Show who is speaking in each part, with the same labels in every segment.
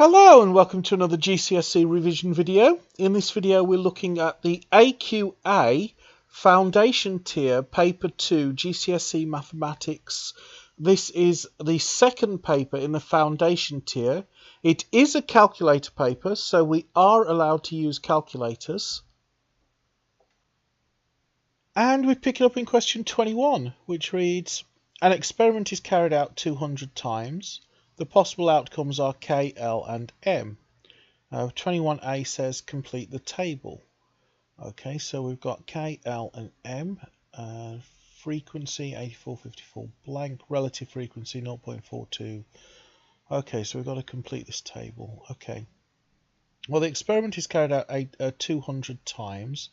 Speaker 1: Hello and welcome to another GCSE revision video. In this video we're looking at the AQA Foundation Tier Paper 2 GCSE Mathematics. This is the second paper in the Foundation Tier. It is a calculator paper, so we are allowed to use calculators. And we pick it up in question 21, which reads, an experiment is carried out 200 times. The possible outcomes are K, L and M. 21A says complete the table. Okay, so we've got K, L and M. Frequency 8454 blank, relative frequency 0.42. Okay, so we've got to complete this table. Okay. Well, the experiment is carried out 200 times.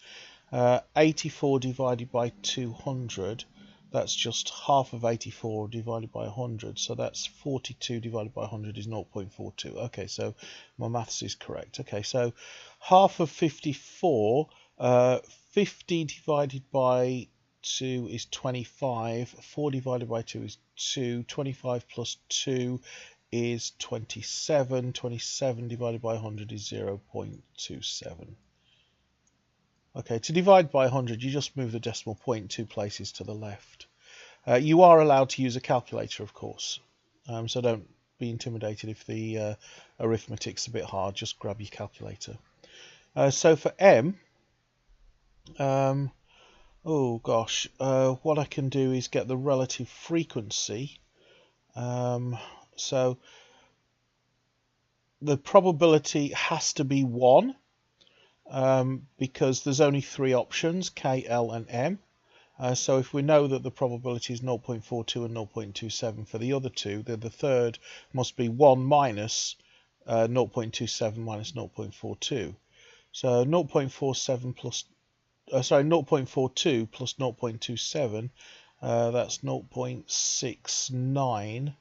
Speaker 1: 84 divided by 200. That's just half of 84 divided by 100, so that's 42 divided by 100 is 0.42. Okay, so my maths is correct. Okay, so half of 54, 50 divided by 2 is 25, 4 divided by 2 is 2, 25 plus 2 is 27, 27 divided by 100 is 0.27. Okay, to divide by 100, you just move the decimal point 2 places to the left. You are allowed to use a calculator, of course, so don't be intimidated if the arithmetic's a bit hard. Just grab your calculator. So for M, oh gosh, what I can do is get the relative frequency. So the probability has to be 1. Because there's only 3 options, K, L and M. So if we know that the probability is 0.42 and 0.27 for the other two, then the third must be 1 minus 0.27 minus 0.42. So 0.47 plus, 0.42 plus 0.27, that's 0.69.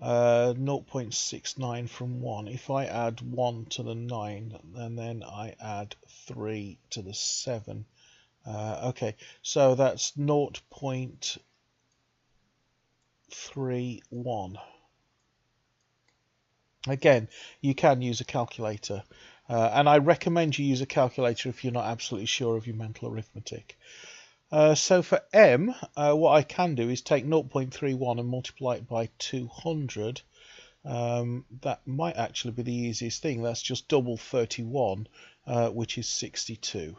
Speaker 1: 0.69 from 1. If I add 1 to the 9 and then I add 3 to the 7, okay, so that's 0.31. Again, you can use a calculator, and I recommend you use a calculator if you're not absolutely sure of your mental arithmetic. So for M, what I can do is take 0.31 and multiply it by 200. That might actually be the easiest thing. That's just double 31, which is 62.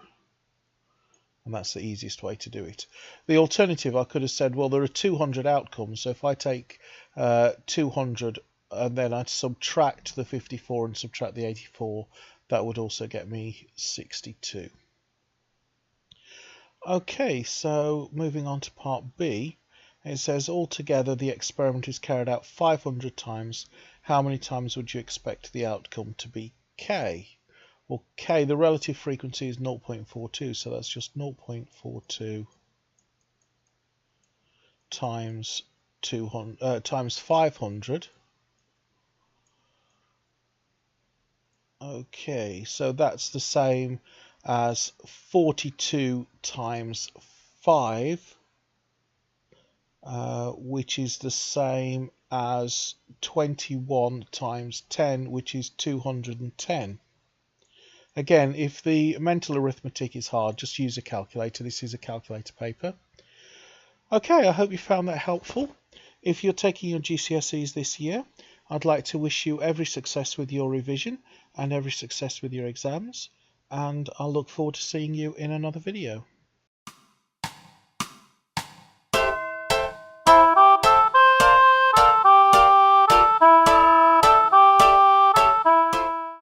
Speaker 1: And that's the easiest way to do it. The alternative, I could have said, well, there are 200 outcomes. So if I take 200 and then I'd subtract the 54 and subtract the 84, that would also get me 62. Okay, so moving on to part B, it says altogether the experiment is carried out 500 times. How many times would you expect the outcome to be K? Well, K, the relative frequency is 0.42, so that's just 0.42 times 200 times 500. Okay, so that's the same as 42 times 5, which is the same as 21 times 10, which is 210. Again, if the mental arithmetic is hard, just use a calculator. This is a calculator paper. Okay, I hope you found that helpful. If you're taking your GCSEs this year, I'd like to wish you every success with your revision and every success with your exams. And I'll look forward to seeing you in another video.